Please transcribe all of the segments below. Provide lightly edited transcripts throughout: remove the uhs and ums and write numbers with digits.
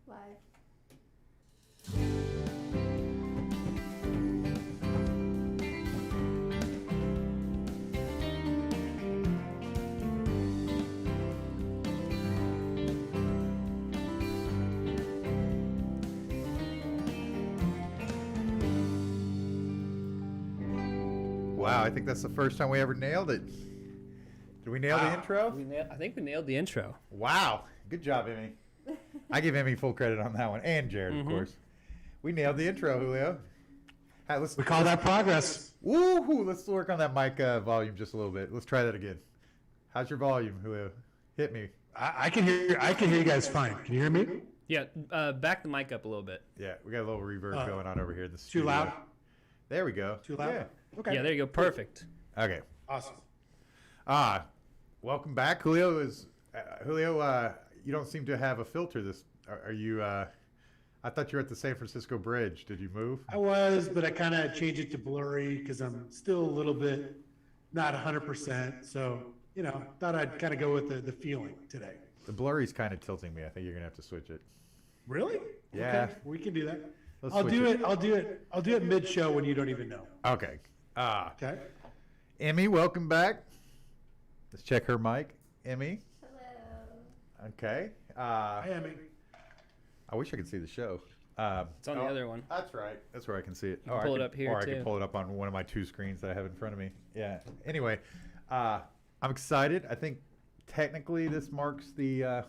Live. Wow, I think that's the first time we ever nailed it. Did we nail the intro? I think we nailed the intro. Wow, good job, Emmy. I give Emmy full credit on that one, and Jared, of course. We nailed the intro, Julio. Hi, We call that progress. Woohoo! Let's work on that mic volume just a little bit. Let's try that again. How's your volume, Julio? Hit me. I can hear. I can hear you guys fine. Can you hear me? Yeah, back the mic up a little bit. Yeah, we got a little reverb going on over here in the Too studio. loud. There we go. Too loud. Yeah. Okay. Yeah, there you go. Perfect. Okay. Awesome. Welcome back, Julio. Julio? You don't seem to have a filter. Are you? I thought you were at the San Francisco Bridge. Did you move? I was, but I kind of changed it to blurry because I'm still a little bit not 100%. So thought I'd kind of go with the feeling today. The blurry's kind of tilting me. I think you're gonna have to switch it. Really? Yeah. Okay, we can do that. Let's I'll switch do it. I'll do it mid-show when you don't even know. Okay. Okay. Emmy, welcome back. Let's check her mic. Emmy. Hello. Okay. Hi, Emmy. I wish I could see the show. It's on the other one. That's right. That's where I can see it. You can pull it up here, or I too. can pull it up on one of my two screens that I have in front of me. Yeah. Anyway, I'm excited. I think technically this marks the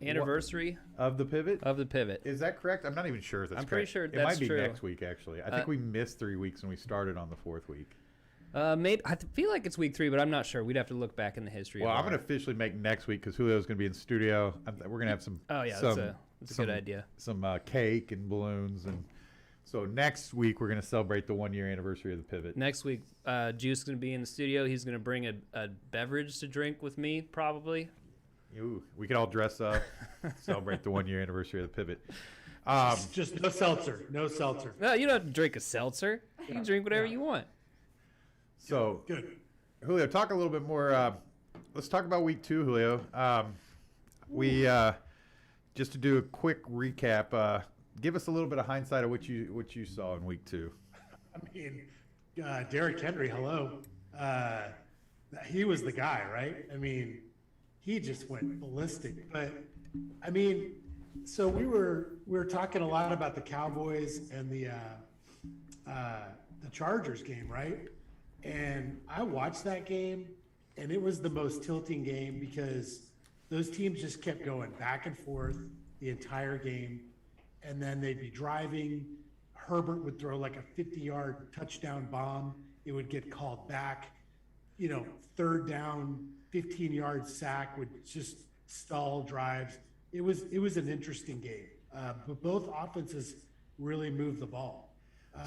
Anniversary of the pivot. of the pivot. Is that correct? I'm not even sure if that's I'm pretty correct. sure it that's might be true. next week, actually. I think we missed 3 weeks and we started on the fourth week. Maybe I feel like it's week 3, but I'm not sure. We'd have to look back in the history. Well, of I'm going to officially make next week because Julio's going to be in studio. We're going to have some. Oh yeah, some, that's a good idea. Some cake and balloons, and so next week we're going to celebrate the 1 year anniversary of the pivot. Next week, Juice is going to be in the studio. He's going to bring a beverage to drink with me, probably. Ooh, we could all dress up, celebrate the 1 year anniversary of the pivot. Just no seltzer. No seltzer. No, you don't have to drink a seltzer. You can drink whatever you want. So, Good. Julio, talk a little bit more. Let's talk about week 2, Julio. We just to do a quick recap. Give us a little bit of hindsight of what you saw in week 2. I mean, Derrick Henry. Hello. He was the guy, right? I mean, he just went ballistic. But I mean, so we were talking a lot about the Cowboys and the Chargers game, right? And I watched that game, and it was the most tilting game because those teams just kept going back and forth the entire game, and then they'd be driving. Herbert would throw like a 50-yard touchdown bomb. It would get called back. Third down, 15-yard sack would just stall drives. It was an interesting game, but both offenses really moved the ball.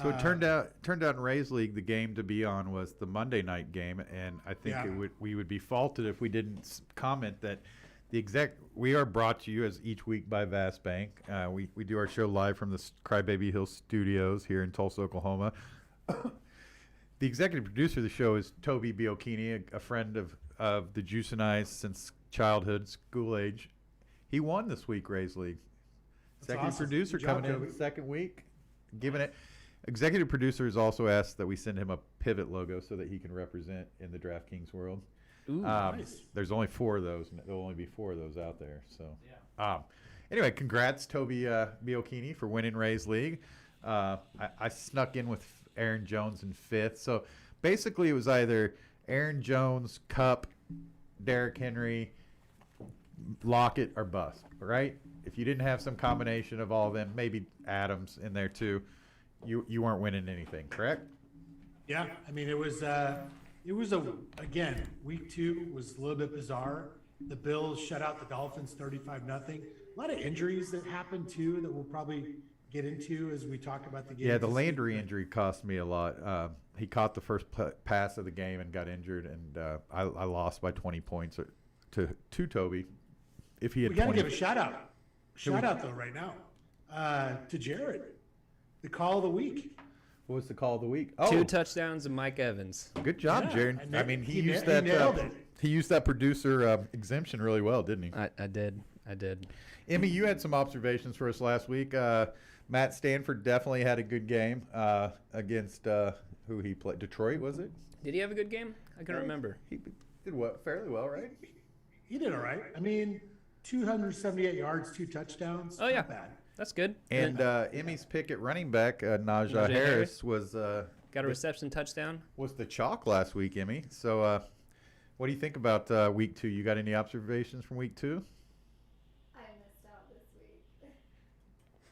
So it turned out in Rays League the game to be on was the Monday night game, and I think we would be faulted if we didn't comment that we are brought to you as each week by Vast Bank. We do our show live from the Crybaby Hill Studios here in Tulsa, Oklahoma. The executive producer of the show is Toby Biocchini, a friend of the Juice and I since childhood, school age. He won this week, Rays League. Executive awesome. producer Good job, coming in Toby. the second week, giving it. Executive producer has also asked that we send him a pivot logo so that he can represent in the DraftKings world. Ooh, nice. There's only 4 of those, and there'll only be 4 of those out there. So, anyway, congrats, Toby Biocchini, for winning Rays League. I snuck in with Aaron Jones in 5th. So basically, it was either Aaron Jones, Kupp, Derrick Henry, Lockett, or bust. Right? If you didn't have some combination of all of them, maybe Adams in there too, you weren't winning anything. Correct? Yeah, I mean, again, week 2 was a little bit bizarre. The Bills shut out the Dolphins 35-0. A lot of injuries that happened too that we'll probably get into as we talk about the game. Yeah, the Landry injury cost me a lot. He caught the first pass of the game and got injured, and I lost by 20 points to Toby. If he had We got to 20, give a shout out. Shout out though right now to Jared, the call of the week. what was the call of the week? Oh, 2 touchdowns and Mike Evans. good job, Yeah, Jared. and I mean, he he used nailed that. it. He used that producer exemption really well, didn't he? I did. I did. Emmy, you had some observations for us last week. Matt Stanford definitely had a good game against who he played. Detroit, was it? Did he have a good game? I couldn't remember. He did what? Fairly well, right? He did all right. I mean, 278 yards, 2 touchdowns. Oh, yeah. Not bad. That's good. And Emmy's pick at running back, Najee Harris, was Got a reception touchdown. was the chalk last week, Emmy. So, what do you think about week 2? You got any observations from week 2? I missed out this week.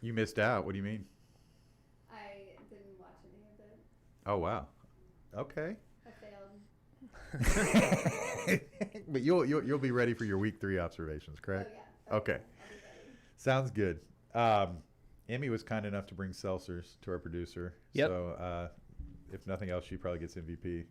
You missed out. What do you mean? I didn't watch any of it. Oh wow. Okay. I failed. But you'll be ready for your week 3 observations, correct? Oh, yeah. Okay. I'll be ready. Sounds good. Emmy was kind enough to bring seltzers to our producer. Yep. So if nothing else, she probably gets MVP.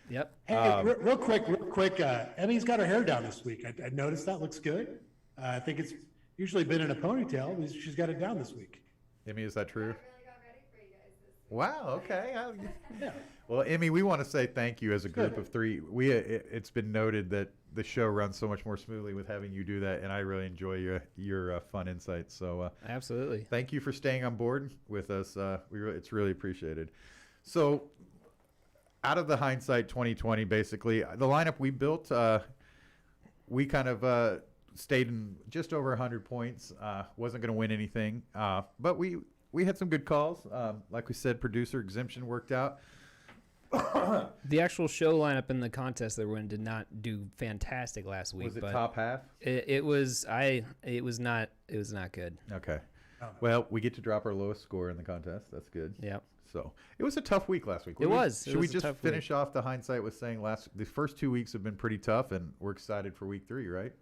Yep. Hey, real quick. Emmy's got her hair down this week. I noticed that looks good. I think it's usually been in a ponytail. But she's got it down this week. Emmy, is that I true? really got ready for you guys this week. Wow. Okay. Yeah. Well, Emmy, we want to say thank you as a group Good. of 3. It's been noted that the show runs so much more smoothly with having you do that, and I really enjoy your fun insights. So Absolutely. thank you for staying on board with us. It's really appreciated. So, out of the hindsight 2020, basically, the lineup we built, we kind of stayed in just over 100 points. Wasn't going to win anything, but we had some good calls. Like we said, producer exemption worked out. The actual show lineup in the contest that we're in did not do fantastic last week. Was it but top half? It was not good. Okay. Oh. Well, we get to drop our lowest score in the contest. That's good. Yep. So it was a tough week last week. It was. It Should we was a just tough finish off the hindsight with saying the first 2 weeks have been pretty tough, and we're excited for week 3, right?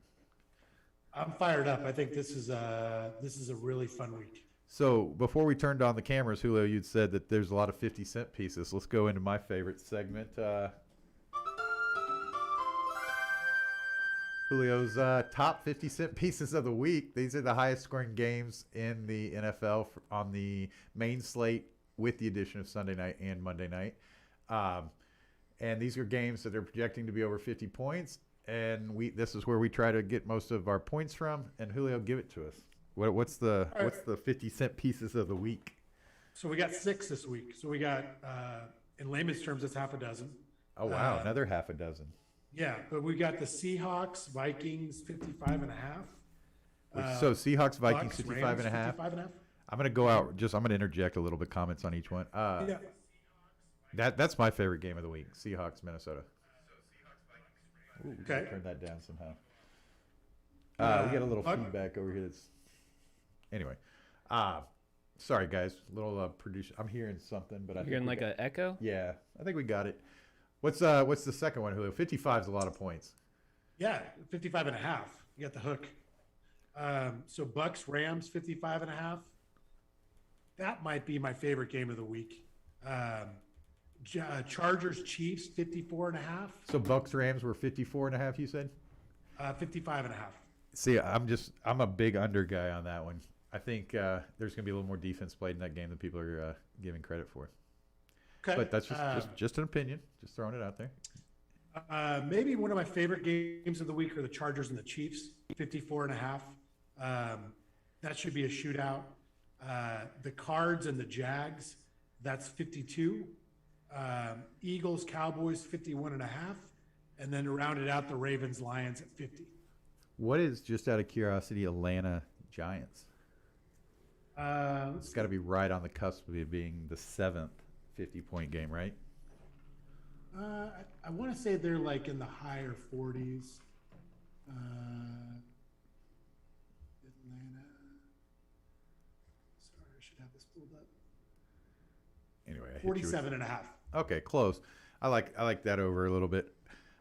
I'm fired up. I think this is a really fun week. So before we turned on the cameras, Julio, you'd said that there's a lot of 50-cent pieces. Let's go into my favorite segment. Julio's top 50-cent pieces of the week. These are the highest scoring games in the NFL on the main slate with the addition of Sunday night and Monday night. And these are games that are projecting to be over 50 points. And this is where we try to get most of our points from. And Julio, give it to us. What's the 50-cent pieces of the week? So we got 6 this week. So we got, in layman's terms, it's half a dozen. Oh, wow. Another half a dozen. Yeah, but we got the Seahawks, Vikings, 55.5. So Seahawks, Vikings, Bucks, 55 and a half. 55.5. I'm going to go out. I'm going to interject a little bit comments on each one. Yeah. That's my favorite game of the week. Seahawks, Minnesota. Ooh, we gotta Okay. turn that down somehow. We got a little Buck- feedback over here. Anyway, sorry guys, little producer. I'm hearing something, but I You're think getting we like got- an echo? Yeah, I think we got it. What's the second one, Julio? 55 is a lot of points. Yeah, 55.5. You got the hook. So Bucks, Rams, 55.5. That might be my favorite game of the week. Chargers, Chiefs, 54.5. So Bucks Rams were 54 and a half. You said. 55.5. See, I'm a big under guy on that one. I think there's gonna be a little more defense played in that game than people are giving credit for. Okay. But that's just an opinion. Just throwing it out there. Maybe one of my favorite games of the week are the Chargers and the Chiefs, 54.5. That should be a shootout. The Cards and the Jags, that's 52. Eagles, Cowboys, 51.5. And then to round it out, the Ravens, Lions at 50. What is, just out of curiosity, Atlanta Giants? It's got to be right on the cusp of it being the 7th 50-point game, right? I want to say they're like in the higher 40s. Atlanta. Sorry, I should have this pulled up. Anyway, I hit you with- 47.5. Okay, close. I like that over a little bit.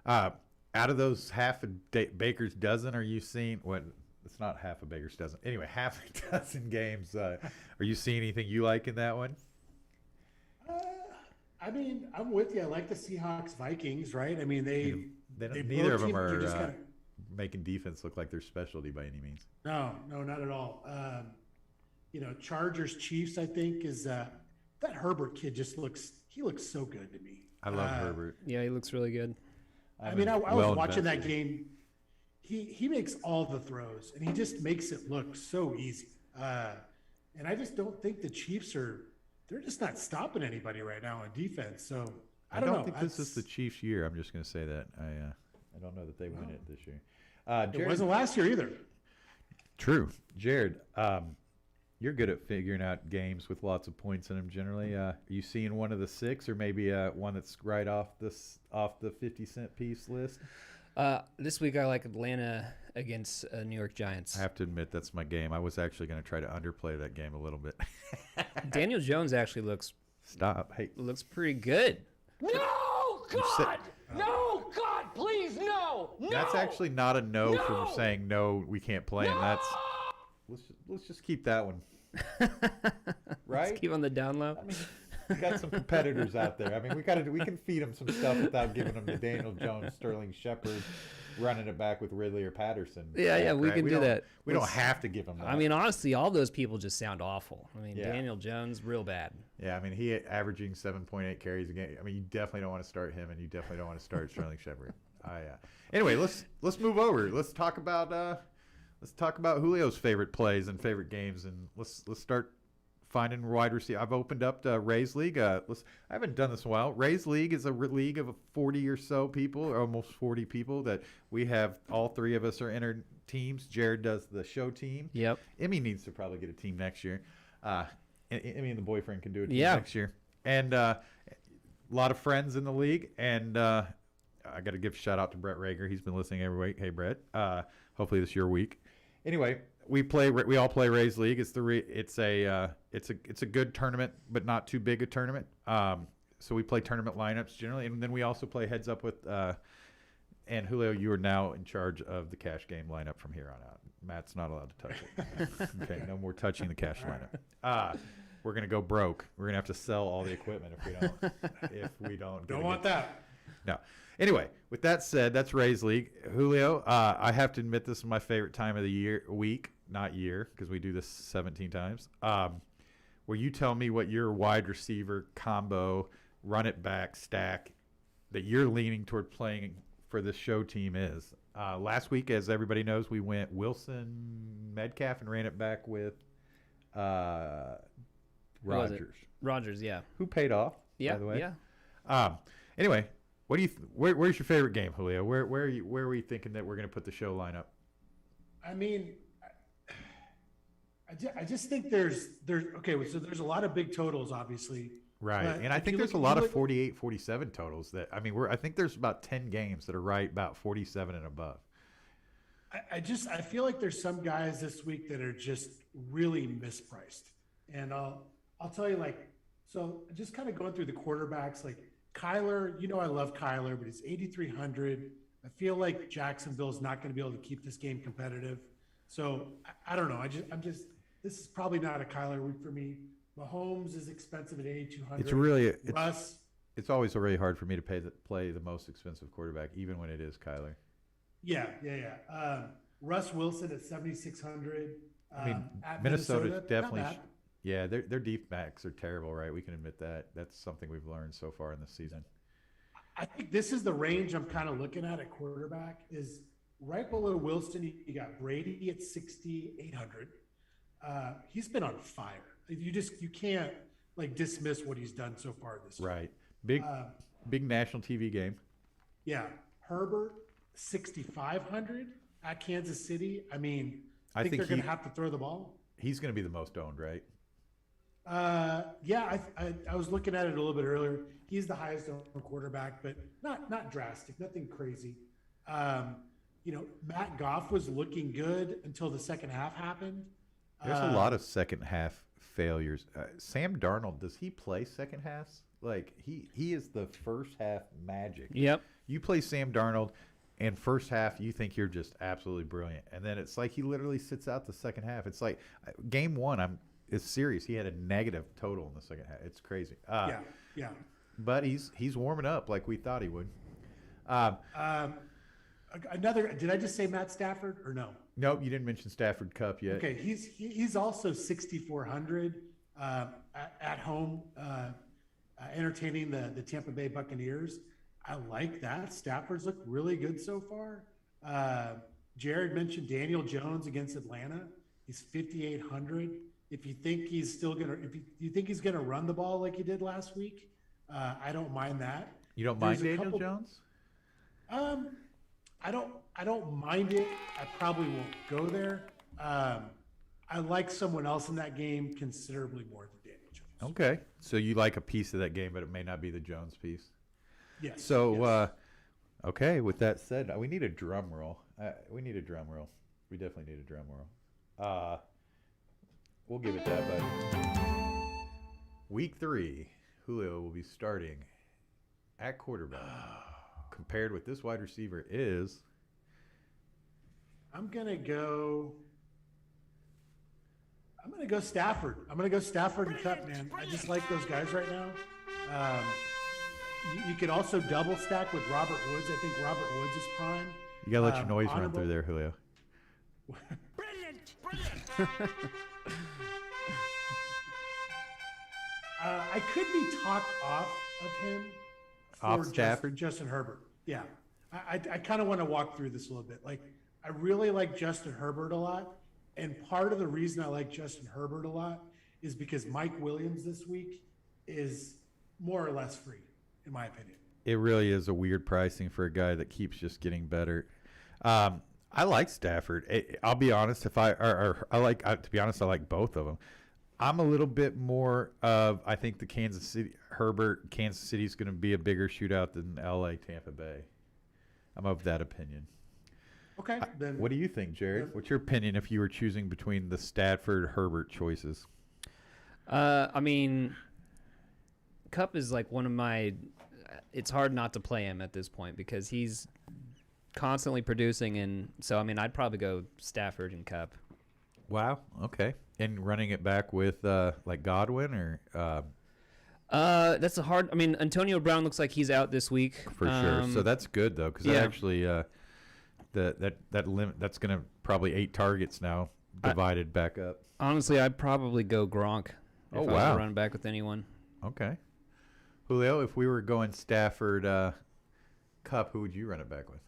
Out of those half a baker's dozen, are you seeing what? It's not half a baker's dozen. Anyway, half a dozen games. Are you seeing anything you like in that one? I mean, I'm with you. I like the Seahawks, Vikings, right? I mean, they Neither of both them teams are just kinda- making defense look like their specialty by any means. No, not at all. Chargers, Chiefs, I think is that Herbert kid just looks so good to me. I love Herbert. Yeah, he looks really good. I mean, I was watching that game. he makes all the throws, and he just makes it look so easy. And I just don't think the Chiefs they're just not stopping anybody right now on defense. So I don't know. think this is the Chiefs' year. I'm just going to say that. I don't know that they win it this year. It Jared, wasn't last year either. true. Jared, you're good at figuring out games with lots of points in them generally. Are you seeing one of the 6 or maybe one that's right off the 50-cent piece list? This week I like Atlanta against New York Giants. I have to admit that's my game. I was actually going to try to underplay that game a little bit. Daniel Jones actually looks Stop. Hey, pretty good. No, God! No, God, please, no! No! that's actually not a no from saying no, we can't play him. That's let's just keep that one. Right? Let's keep on the down low. I mean, we got some competitors out there. I mean, we can feed them some stuff without giving them the Daniel Jones, Sterling Shepard, running it back with Ridley or Patterson. Yeah, we can do that. We don't have to give them that. I mean, honestly, all those people just sound awful. I mean, Yeah. Daniel Jones, real bad. yeah, I mean, he averaging 7.8 carries a game. I mean, you definitely don't want to start him, and you definitely don't want to start Sterling Shepard. Anyway, let's move over. Let's talk about Julio's favorite plays and favorite games, and let's start finding wide receiver. I've opened up the Rays League. I haven't done this in a while. Rays League is a league of 40 or so people, or almost 40 people that we have. All 3 of us are entered teams. Jared does the show team. Yep. Emmy needs to probably get a team next year. Emmy and the boyfriend can do it next year. And a lot of friends in the league. And I got to give a shout out to Brett Rager. He's been listening every week. Hey, Brett. Hopefully this is your week. Anyway, we all play Rays League. It's a good tournament, but not too big a tournament. So we play tournament lineups generally, and then we also play heads up with. And Julio, you are now in charge of the cash game lineup from here on out. Matt's not allowed to touch it. Okay, no more touching the cash lineup. We're gonna go broke. We're gonna have to sell all the equipment if we don't. Don't want that. No. Anyway, with that said, that's Rays League. Julio, I have to admit this is my favorite time of the week, not year, because we do this 17 times. Where you tell me what your wide receiver combo, run it back, stack, that you're leaning toward playing for this show team is. Last week, as everybody knows, we went Wilson, Metcalf, and ran it back with Rodgers. Rodgers, yeah. Who paid off, Yeah, by the way. yeah. Anyway, what do you? Where's your favorite game, Julio? Where are we thinking that we're going to put the show lineup? I mean, I just think there's okay. So there's a lot of big totals, obviously. Right, But and I if think you there's a look- lot you of look- 48, 47 totals that I mean, I think there's about 10 games that are right about 47 and above. I feel like there's some guys this week that are just really mispriced, and I'll tell you, like, so just kind of going through the quarterbacks, like Kyler. I love Kyler, but he's 8,300. I feel like Jacksonville's not going to be able to keep this game competitive. So I don't know. This is probably not a Kyler week for me. Mahomes is expensive at 8,200. Russ. It's always really hard for me to play the most expensive quarterback, even when it is Kyler. Yeah. Russ Wilson at 7,600. I mean, At Minnesota's Minnesota, definitely. not bad. Yeah, their deep backs are terrible, right? We can admit that. That's something we've learned so far in this season. I think this is the range I'm kind of looking at quarterback is right below Wilson. You got Brady at 6,800. He's been on fire. You can't dismiss what he's done so far this year. Right. Big national TV game. Yeah. Herbert, 6,500 at Kansas City. I mean, I think they're going to have to throw the ball. He's going to be the most owned, right? Yeah, I was looking at it a little bit earlier. He's the highest owned quarterback, but not drastic, nothing crazy. Matt Goff was looking good until the second half happened. There's a lot of second half failures. Sam Darnold, does he play second halves? Like he is the first half magic. Yep. You play Sam Darnold, and first half you think you're just absolutely brilliant, and then it's like he literally sits out the second half. It's like game one. It's serious. He had a negative total in the second half. It's crazy. Yeah. But he's warming up like we thought he would. Did I just say Matt Stafford or no? Nope, you didn't mention Stafford Cup yet. Okay, he's also 6,400 at home, entertaining the Tampa Bay Buccaneers. I like that. Stafford's looked really good so far. Jared mentioned Daniel Jones against Atlanta. He's 5,800. If you think he's still gonna, if you think he's gonna run the ball like he did last week, I don't mind that. You don't There's mind a Daniel couple- Jones? I don't mind it. I probably won't go there. I like someone else in that game considerably more than Daniel Jones. Okay. So you like a piece of that game, but it may not be the Jones piece. Yes. So, yes. okay, with that said, we need a drum roll. We need a drum roll. We definitely need a drum roll. We'll give it that, but week 3, Julio will be starting at quarterback. Compared with this wide receiver is I'm gonna go Stafford. I'm gonna go Stafford and Cup, man. I just like those guys right now. You could also double stack with Robert Woods. I think Robert Woods is prime. you gotta let your noise run honorable- through there, Julio. I could be talked off of him Off Stafford? Justin Herbert. Yeah, I kind of want to walk through this a little bit. Like, I really like Justin Herbert a lot, and part of the reason I like Justin Herbert a lot is because Mike Williams this week is more or less free, in my opinion. It really is a weird pricing for a guy that keeps just getting better. I like Stafford. I'll be honest. To be honest, I like both of them. I'm a little bit more of, I think the Kansas City is going to be a bigger shootout than LA Tampa Bay. I'm of that opinion. Okay, then What do you think, Jared? What's your opinion if you were choosing between the Stafford Herbert choices? I mean, Cup is like one of my. It's hard not to play him at this point because he's constantly producing, and so I mean, I'd probably go Stafford and Cup. Wow. Okay. And running it back with like Godwin or That's a hard. I mean, Antonio Brown looks like he's out this week for sure. So that's good though, because yeah. that actually that limit that's going to probably 8 targets now divided back up. Honestly, I'd probably go Gronk. If Oh, I was wow. to run back with anyone. Okay. Julio, if we were going Stafford Cup, who would you run it back with?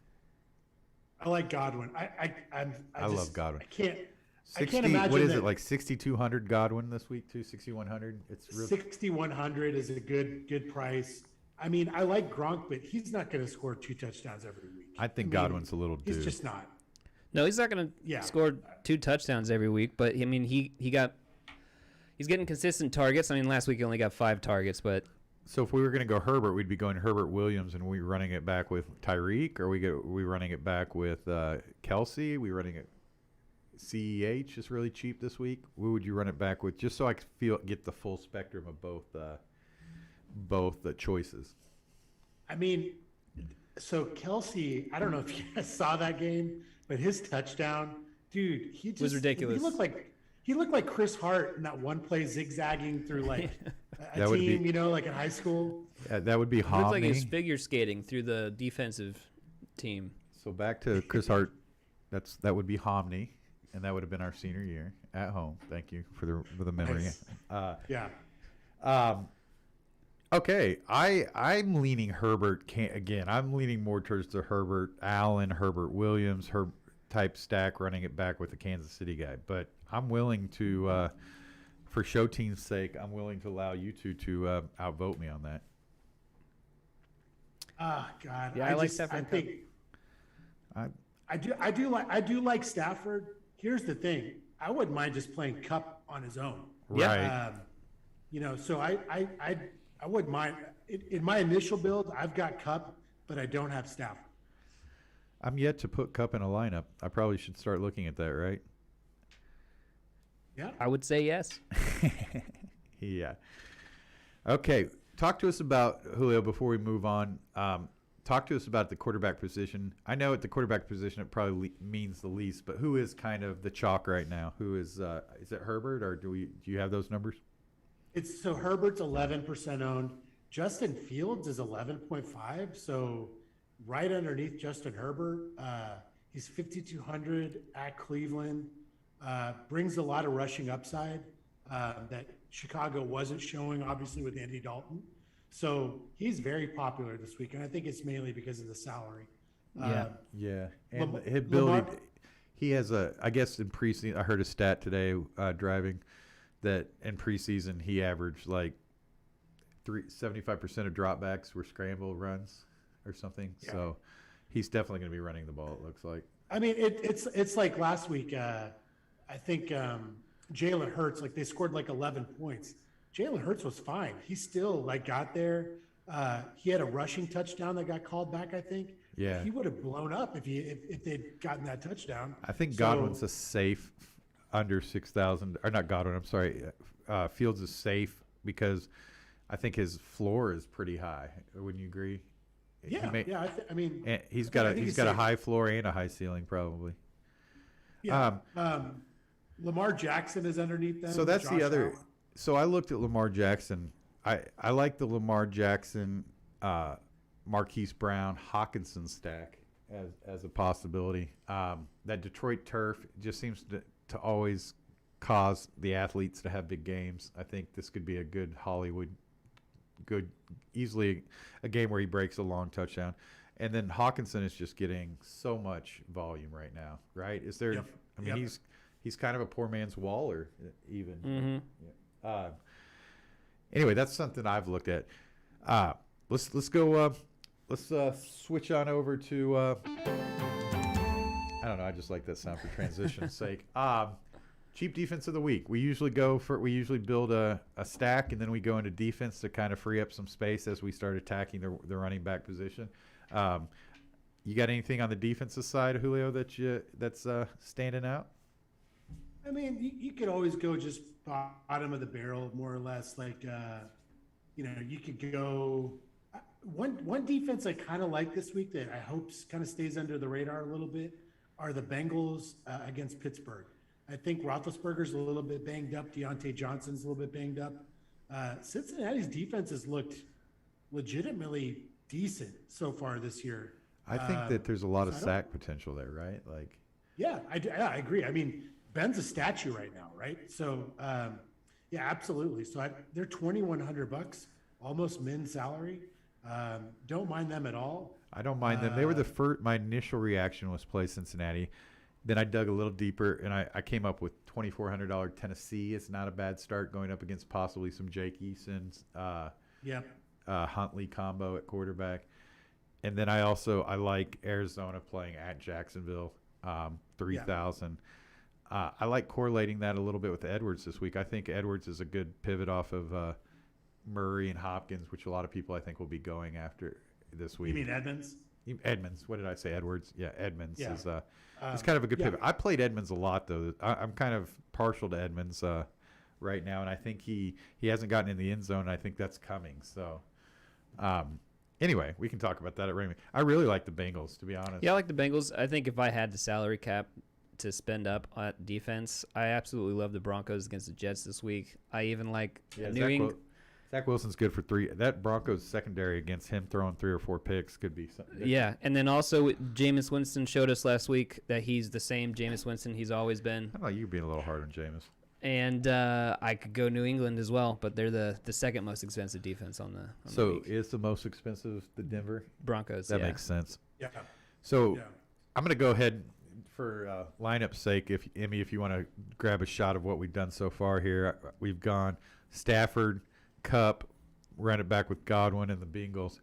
I like Godwin. I love Godwin. I can't 60, imagine what is that it, like 6,200 Godwin this week too? 6,100? It's real. 6,100 is a good price. I mean, I like Gronk, but he's not going to score 2 touchdowns every week. I think mean, Godwin's a little dude. He's just not. No, he's not going to Yeah. score 2 touchdowns every week. But I mean, he's getting consistent targets. I mean, last week he only got 5 targets, but So if we were going to go Herbert, we'd be going Herbert Williams, and we running it back with Tyreek, or we running it back with Kelsey? We running it CEH is really cheap this week. Who would you run it back with, just so I could get the full spectrum of both the choices? I mean, so Kelsey, I don't know if you guys saw that game, but his touchdown, dude, he just was ridiculous. He looked like Chris Hart in that one play zigzagging through like a That would team, be- like in high school. That would be it looked like he was Homney. figure skating through the defensive team. So back to Chris Hart. That would be Homney, and that would have been our senior year at home. Thank you for the memory. Nice. Yeah. Okay, I'm leaning Herbert again. I'm leaning more towards the Herbert Allen, Herbert Williams, type stack, running it back with the Kansas City guy. But I'm willing to, for show team's sake, I'm willing to allow you two to outvote me on that. Ah, God. Yeah, I like Stafford I and think I do like Stafford. Here's the thing: I wouldn't mind just playing Cup on his own. Right. So I wouldn't mind. In my initial build, I've got Cup, but I don't have Stafford. I'm yet to put Cup in a lineup. I probably should start looking at that, right? Yeah. I would say yes. Yeah. Okay. Talk to us about, Julio, before we move on. Talk to us about the quarterback position. I know at the quarterback position it probably means the least, but who is kind of the chalk right now? Who is it Herbert, or do you have those numbers? It's so Herbert's 11% owned. Justin Fields is 11.5, so right underneath Justin Herbert. He's 5,200 at Cleveland. Brings a lot of rushing upside that Chicago wasn't showing, obviously, with Andy Dalton. So he's very popular this week, and I think it's mainly because of the salary. Yeah. Yeah, and Lam- his ability. He has I guess in preseason, I heard a stat today driving that in preseason he averaged like 75% of dropbacks were scramble runs or something. Yeah. So he's definitely going to be running the ball, it looks like. I mean, it's like last week. I think Jalen Hurts, like they scored like 11 points. Jalen Hurts was fine. He still like got there. He had a rushing touchdown that got called back, I think. Yeah. He would have blown up if they'd gotten that touchdown. I think So- Godwin's a safe under 6,000, or not Godwin, I'm sorry. Fields is safe because I think his floor is pretty high. Wouldn't you agree? Yeah, yeah. I mean, And he's I got think he's got a safe. high floor and a high ceiling probably. Yeah. Lamar Jackson is underneath them. So that's Josh the other. Allen. So I looked at Lamar Jackson. I like the Lamar Jackson, Marquise Brown, Hawkinson stack as a possibility. That Detroit turf just seems to always cause the athletes to have big games. I think this could be a good Hollywood, easily a game where he breaks a long touchdown. And then Hawkinson is just getting so much volume right now, right? Is there? Yep. I mean, Yep. he's kind of a poor man's Waller, even. Mm-hmm. Anyway, that's something I've looked at. Let's go. Let's switch on over to. I don't know. I just like that sound for transition's sake. Cheap defense of the week. We usually build a stack and then we go into defense to kind of free up some space as we start attacking the running back position. You got anything on the defensive side, Julio, that's standing out? I mean, you could always go just bottom of the barrel, more or less. Like, you could go one defense I kind of like this week that I hope kind of stays under the radar a little bit are the Bengals against Pittsburgh. I think Roethlisberger's a little bit banged up. Deontay Johnson's a little bit banged up. Cincinnati's defense has looked legitimately decent so far this year. I think that there's a lot of so I sack potential there, right? Like, Yeah, I agree. I mean, Ben's a statue right now, right? So, yeah, absolutely. So they're $2,100, almost min salary. Don't mind them at all. I don't mind them. They were the first. My initial reaction was play Cincinnati. Then I dug a little deeper, and I came up with $2,400 Tennessee. It's not a bad start going up against possibly some Jake Eason's Huntley combo at quarterback. And then I like Arizona playing at Jacksonville, 3,000. I like correlating that a little bit with Edwards this week. I think Edwards is a good pivot off of Murray and Hopkins, which a lot of people I think will be going after this week. You mean Edmonds? Edmonds. What did I say? Edwards. Yeah, Edmonds Yeah. is it's kind of a good yeah. pivot. I played Edmonds a lot though. I'm kind of partial to Edmonds right now, and I think he hasn't gotten in the end zone. And I think that's coming. So, anyway, we can talk about that at Raymond. I really like the Bengals, to be honest. Yeah, I like the Bengals. I think if I had the salary cap to spend up on defense, I absolutely love the Broncos against the Jets this week. I even like New England. Zach Wilson's good for 3. That Broncos secondary against him throwing 3 or 4 picks could be something. Yeah, and then also Jameis Winston showed us last week that he's the same Jameis Winston he's always been. I don't know, you being a little hard on Jameis. And I could go New England as well, but they're the second most expensive defense on the So week. is the most expensive the Denver? Broncos. That yeah. makes sense. Yeah. So Yeah. I'm going to go ahead for lineup's sake. If you want to grab a shot of what we've done so far here, we've gone Stafford, Kupp, run it back with Godwin and the Bengals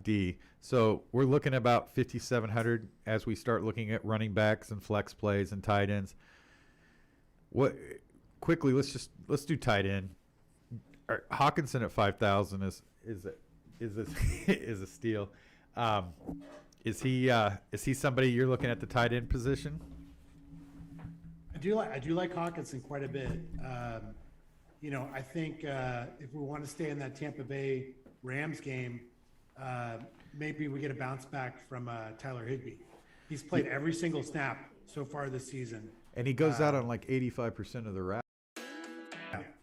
D. So we're looking about 5,700 as we start looking at running backs and flex plays and tight ends. What quickly? Let's do tight end. Hawkinson at 5,000 is a steal. Is he somebody you're looking at the tight end position? I do like Hawkinson quite a bit. I think if we want to stay in that Tampa Bay Rams game, maybe we get a bounce back from Tyler Higbee. He's played every single snap so far this season. And he goes out on like 85% of the route.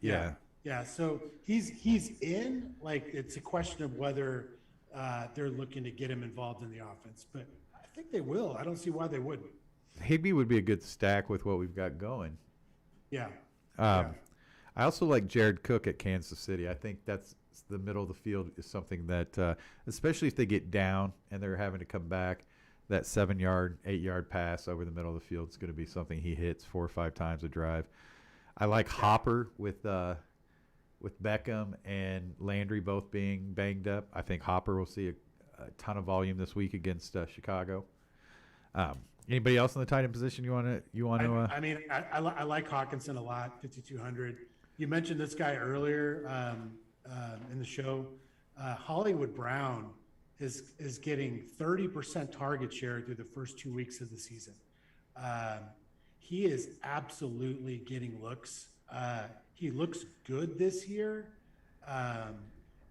Yeah. Yeah. So he's in. Like, it's a question of whether they're looking to get him involved in the offense, but I think they will. I don't see why they wouldn't. Higbee would be a good stack with what we've got going. Yeah. I also like Jared Cook at Kansas City. I think that's the middle of the field is something that, especially if they get down and they're having to come back, that 7-yard, 8-yard pass over the middle of the field is going to be something he hits 4 or 5 times a drive. I like Hopper with Beckham and Landry both being banged up. I think Hopper will see a ton of volume this week against Chicago. Anybody else in the tight end position you want to? I mean, I like Hawkinson a lot. 5,200. You mentioned this guy earlier in the show. Hollywood Brown is getting 30% target share through the first 2 weeks of the season. He is absolutely getting looks. He looks good this year.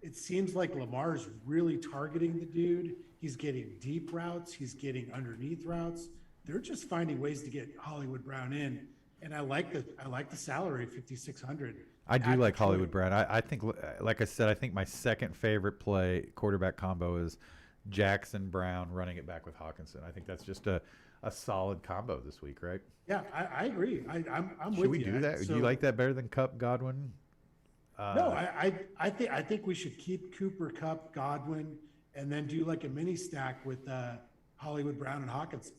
It seems like Lamar's really targeting the dude. He's getting deep routes. He's getting underneath routes. They're just finding ways to get Hollywood Brown in, and I like the salary, 5,600. I do like Hollywood Brown. I think, like I said, I think my second favorite play quarterback combo is Jackson Brown running it back with Hawkinson. I think that's just a solid combo this week, right? Yeah, I agree. I'm with you. Should we do that? Do you like that better than Cup Godwin? No, I think we should keep Cooper, Cup, Godwin, and then do like a mini stack with Hollywood Brown and Hawkinson.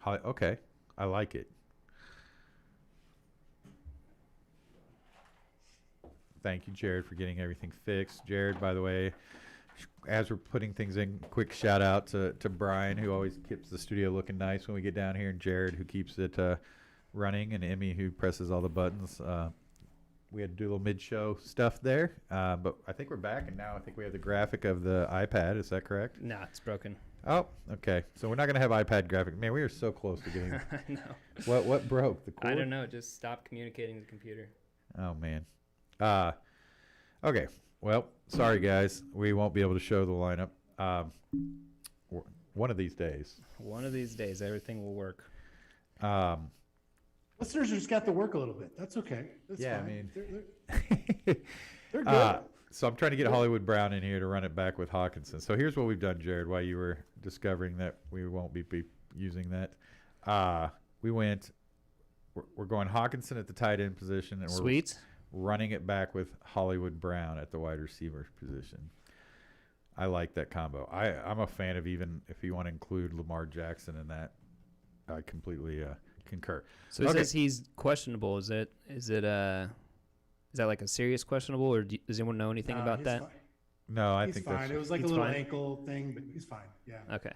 Okay, I like it. Thank you, Jared, for getting everything fixed. Jared, by the way, as we're putting things in, quick shout out to Brian, who always keeps the studio looking nice when we get down here, and Jared, who keeps it running, and Emmy, who presses all the buttons. We had to do a little mid-show stuff there, but I think we're back, and now I think we have the graphic of the iPad. Is that correct? Nah, it's broken. Oh, okay. So we're not going to have iPad graphic. Man, we are so close to getting. No. What broke? The cord? I don't know. It just stopped communicating with the computer. Oh man. Okay. Well, sorry guys, we won't be able to show the lineup. One of these days. One of these days, everything will work. Listeners just got to work a little bit. That's okay. That's Yeah, fine. I mean- they're good. So I'm trying to get Hollywood Brown in here to run it back with Hawkinson. So here's what we've done, Jared, while you were discovering that we won't be using that. We're going Hawkinson at the tight end position, and we're Sweet. running it back with Hollywood Brown at the wide receiver position. I like that combo. I'm a fan of, even if you want to include Lamar Jackson in that, I completely concur. So it says he's questionable. Is that like a serious questionable, or does anyone know anything about He's that? fine. No, I He's think fine. that's It was like a He's little fine? ankle thing, but he's fine. Yeah. Okay.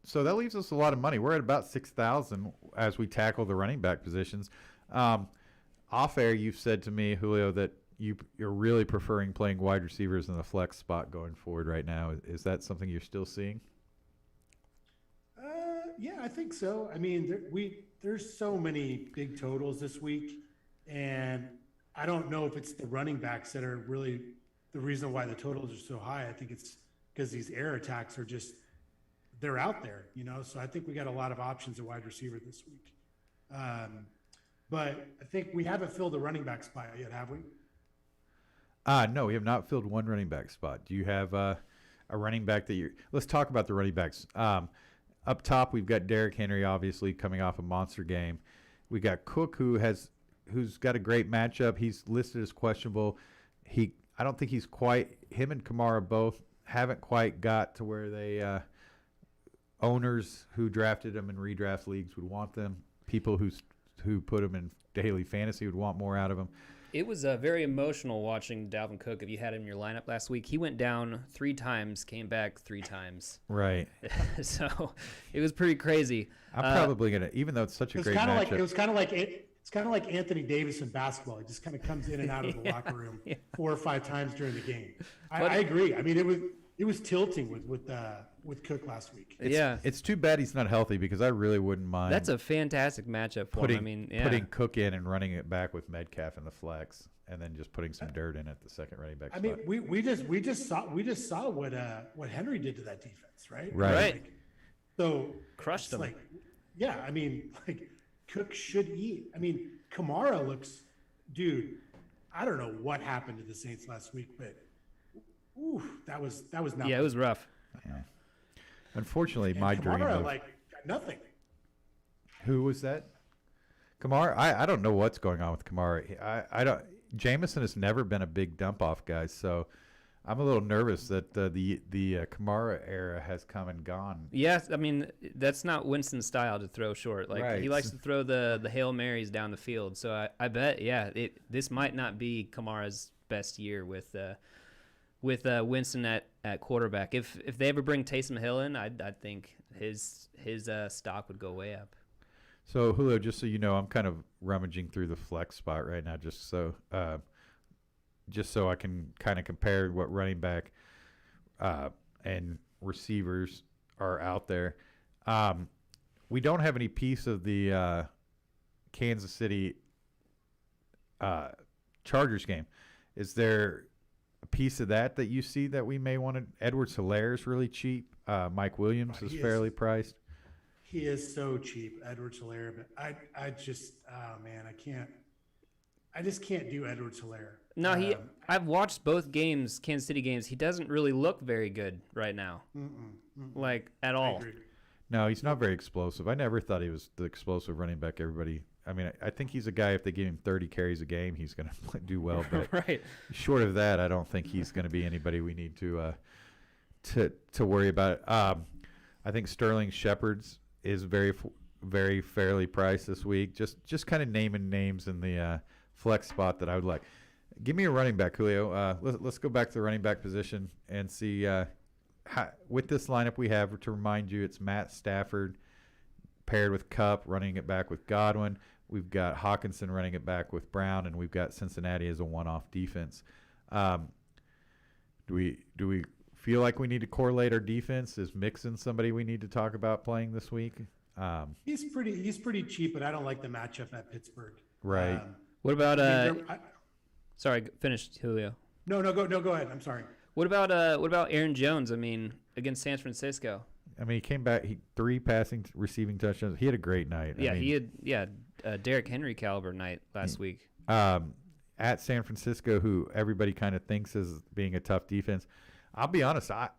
So that leaves us a lot of money. We're at about 6,000 as we tackle the running back positions. Off air, you've said to me, Julio, that you're really preferring playing wide receivers in the flex spot going forward right now. Is that something you're still seeing? Yeah, I think so. I mean, there's so many big totals this week, and I don't know if it's the running backs that are really the reason why the totals are so high. I think it's because these air attacks are they're out there, So I think we got a lot of options at wide receiver this week. But I think we haven't filled the running back spot yet, have we? No, we have not filled one running back spot. Do you have a running back that you're – let's talk about the running backs. Up top, we've got Derrick Henry, obviously, coming off a monster game. We got Cook, who's got a great matchup. He's listed as questionable. I don't think he's quite – him and Kamara both haven't quite got to where they owners who drafted them in redraft leagues would want them. People who put them in daily fantasy would want more out of them. It was very emotional watching Dalvin Cook. If you had him in your lineup last week, he went down 3 times, came back 3 times. Right. So it was pretty crazy. I'm probably going to – even though it's such a great matchup. It's kind of like Anthony Davis in basketball. He just kind of comes in and out of the locker room 4 or 5 times during the game. I agree. I mean, it was tilting with Cook last week. It's too bad he's not healthy, because I really wouldn't mind. That's a fantastic matchup for him. I mean, putting Cook in and running it back with Metcalf in the flex, and then just putting some dirt in at the second running back spot. I mean, we just saw what Henry did to that defense, right? Right. Like, so crushed him. Like, yeah, I mean, like Cook should eat. I mean, Kamara looks, dude. I don't know what happened to the Saints last week, but that was not. Yeah, it was rough. Yeah. Unfortunately, And my Kamara, dream of got nothing. who was that? Kamara. I don't know what's going on with Kamara. I don't. Jameson has never been a big dump off guy, so I'm a little nervous that the Kamara era has come and gone. Yes, I mean that's not Winston's style to throw short. Like Right. he likes to throw the Hail Marys down the field. So I bet this might not be Kamara's best year with Winston at quarterback. If they ever bring Taysom Hill in, I think his stock would go way up. So Julio, just so you know, I'm kind of rummaging through the flex spot right now, just so I can kind of compare what running back and receivers are out there. We don't have any piece of the Kansas City Chargers game. Is there a piece of that you see that we may want to? Edwards-Helaire is really cheap. Mike Williams is fairly priced. He is so cheap, Edwards-Helaire, but I just, oh man, I just can't do Edwards-Helaire. No, I've watched both games, Kansas City games. He doesn't really look very good right now, like at I all. agree. No, he's not very explosive. I never thought he was the explosive running back everybody. I mean, I think he's a guy, if they give him 30 carries a game, he's going to do well. But Right. short of that, I don't think he's going to be anybody we need to worry about. I think Sterling Shepard's is very fairly priced this week. Just kind of naming names in the flex spot that I would like. Give me a running back, Julio. Let's go back to the running back position and see with this lineup we have. To remind you, it's Matt Stafford paired with Kupp, running it back with Godwin. We've got Hawkinson running it back with Brown, and we've got Cincinnati as a one-off defense. Do we feel like we need to correlate our defense? Is Mixon somebody we need to talk about playing this week? He's pretty cheap, but I don't like the matchup at Pittsburgh. Right. What about I mean, Sorry, finish Julio. go ahead. I'm sorry. What about Aaron Jones? I mean, against San Francisco. I mean, he came back. Three receiving touchdowns. He had a great night. Yeah, I mean, he had Derrick Henry caliber night last week. at San Francisco, who everybody kind of thinks is being a tough defense. I'll be honest. I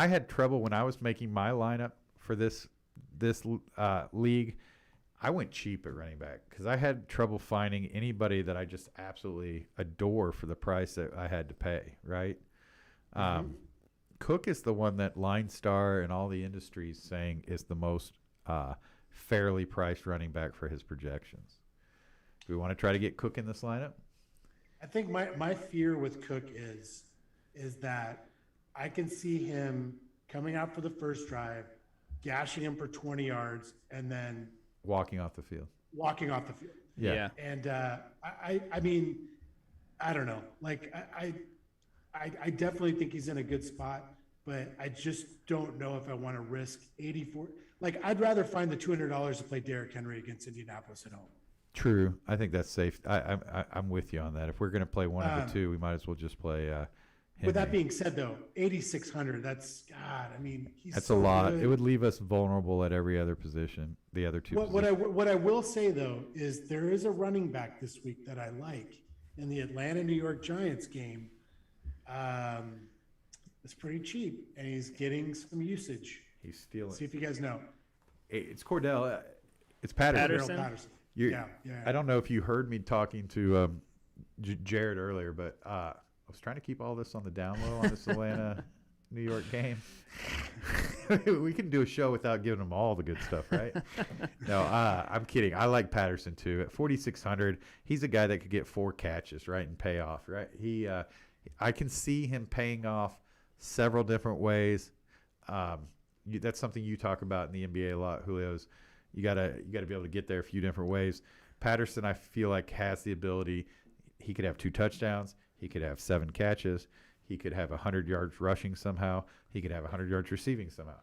had trouble when I was making my lineup for this league. I went cheap at running back because I had trouble finding anybody that I just absolutely adore for the price that I had to pay, right? Cook is the one that Line Star and all the industry is saying is the most fairly priced running back for his projections. Do we want to try to get Cook in this lineup? I think my fear with Cook is that I can see him coming out for the first drive, gashing him for 20 yards, and then Walking off the field. walking off the field. Yeah. And I mean, I don't know. Like I definitely think he's in a good spot, but I just don't know if I want to risk 84. Like I'd rather find the $200 to play Derrick Henry against Indianapolis at home. True. I think that's safe. I'm with you on that. If we're going to play one of the two, we might as well just play Henry. With that being said, though, 8,600. That's God. I mean, That's so a lot. good. It would leave us vulnerable at every other position. The other two. What I will say though is there is a running back this week that I like in the Atlanta New York Giants game. It's pretty cheap and he's getting some usage. He's stealing. See if you guys know. It's Cordell. It's Patterson. Patterson? Daryl Patterson. You- Yeah. I don't know if you heard me talking to Jared earlier, but I was trying to keep all this on the down low on this Atlanta New York game. We can do a show without giving them all the good stuff, right? No, I'm kidding. I like Patterson too. At 4,600, he's a guy that could get 4 catches, right, and pay off, right? I can see him paying off several different ways. That's something you talk about in the NBA a lot, Julio's. You gotta be able to get there a few different ways. Patterson, I feel like, has the ability. He could have 2 touchdowns. He could have 7 catches. He could have 100 yards rushing somehow. He could have 100 yards receiving somehow.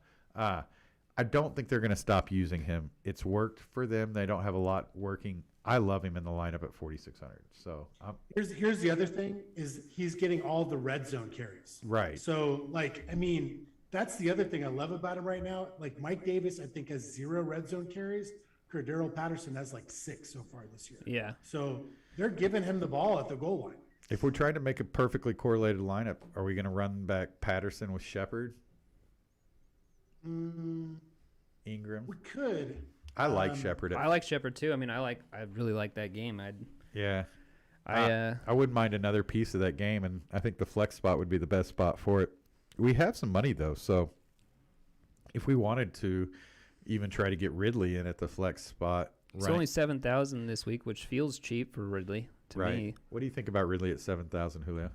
I don't think they're going to stop using him. It's worked for them. They don't have a lot working. I love him in the lineup at 4,600. So Here's the other thing is he's getting all the red zone carries. right. So like, I mean, that's the other thing I love about him right now. Like Mike Davis, I think has 0 red zone carries. Cordero Patterson has like 6 so far this year. Yeah. So they're giving him the ball at the goal line. If we're trying to make a perfectly correlated lineup, are we going to run back Patterson with Shepard? Ingram? We could. I like Shepard. I like Shepard too. I mean, I really like that game. Yeah. I wouldn't mind another piece of that game, and I think the flex spot would be the best spot for it. We have some money though, so if we wanted to even try to get Ridley in at the flex spot, It's only 7,000 this week, which feels cheap for Ridley to me. What do you think about Ridley at 7,000, Julio?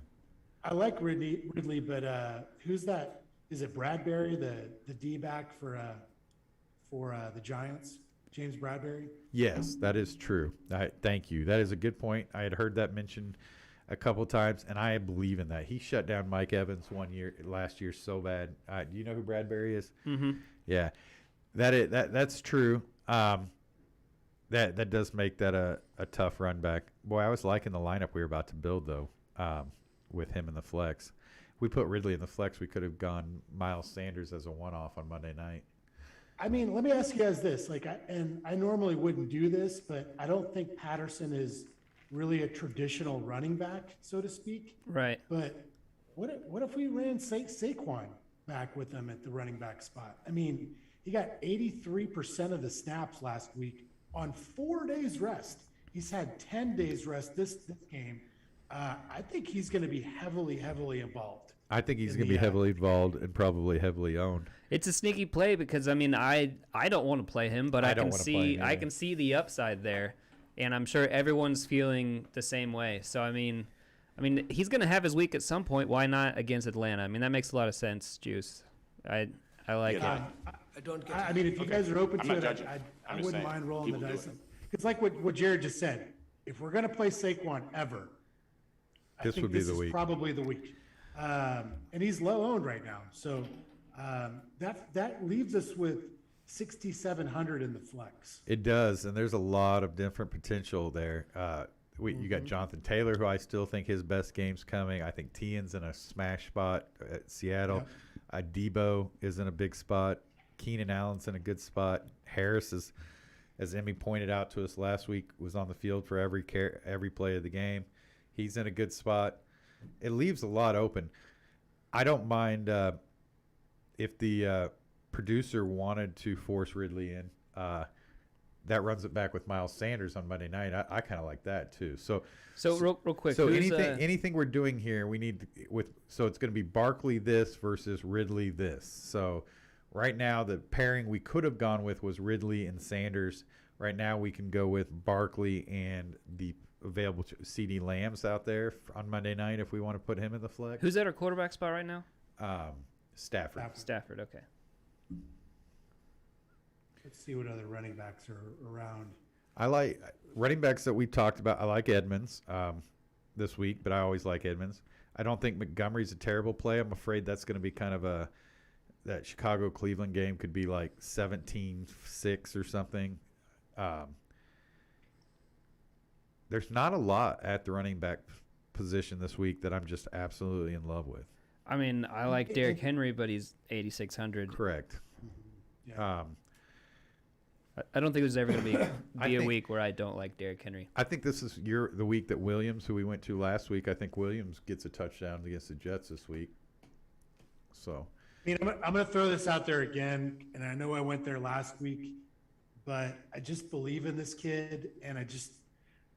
I like Ridley, but who's that? Is it Bradbury, the D-back for the Giants? James Bradbury? Yes, that is true. Thank you. That is a good point. I had heard that mentioned a couple times, and I believe in that. He shut down Mike Evans last year so bad. Do you know who Bradbury is? Mm-hmm. Yeah, that's true. That does make that a tough run back. Boy, I was liking the lineup we were about to build though, with him in the flex. If we put Ridley in the flex, we could have gone Miles Sanders as a one-off on Monday night. I mean, let me ask you guys this. I normally wouldn't do this, but I don't think Patterson is really a traditional running back, so to speak. Right. But what if we ran Saquon back with him at the running back spot? I mean, he got 83% of the snaps last week on 4 days rest. He's had 10 days rest this game. I think he's going to be heavily involved. I think he's going to be heavily involved and probably heavily owned. It's a sneaky play because I mean I don't want to play him, but I can see the upside there, and I'm sure everyone's feeling the same way. So I mean he's going to have his week at some point. Why not against Atlanta? I mean that makes a lot of sense, Juice. I like it. I don't get I mean, if you guys are open I'm to not it, judging. I I'm just wouldn't saying, mind rolling the people do dice. it. It's like what Jared just said. If we're going to play Saquon ever, I This think would be this the is week. probably the week. And he's low owned right now. So that leaves us with 6,700 in the flex. It does, and there's a lot of different potential there. You got Jonathan Taylor, who I still think his best game's coming. I think Tien's in a smash spot at Seattle. Debo is in a big spot. Keenan Allen's in a good spot. Harris is, as Emmy pointed out to us last week, was on the field for every play of the game. He's in a good spot. It leaves a lot open. I don't mind if the producer wanted to force Ridley in. That runs it back with Miles Sanders on Monday night. I kind of like that too. So real quick. So who's, anything we're doing here, we need so it's going to be Barkley this versus Ridley this. So right now the pairing we could have gone with was Ridley and Sanders. Right now we can go with Barkley and the available CD Lamb's out there on Monday night if we want to put him in the flex. Who's at our quarterback spot right now? Stafford. Stafford. Okay. Let's see what other running backs are around. I like running backs that we talked about. I like Edmonds this week, but I always like Edmonds. I don't think Montgomery's a terrible play. I'm afraid that's going to be kind of that Chicago-Cleveland game could be like 17-6 or something. There's not a lot at the running back position this week that I'm just absolutely in love with. I mean, I like Derrick Henry, but he's 8,600. Correct. Yeah. I don't think there's ever going to I be a think- week where I don't like Derrick Henry. I think this is the week that Williams, who we went to last week, I think Williams gets a touchdown against the Jets this week. So I mean, I'm going to throw this out there again, and I know I went there last week, but I just believe in this kid, and I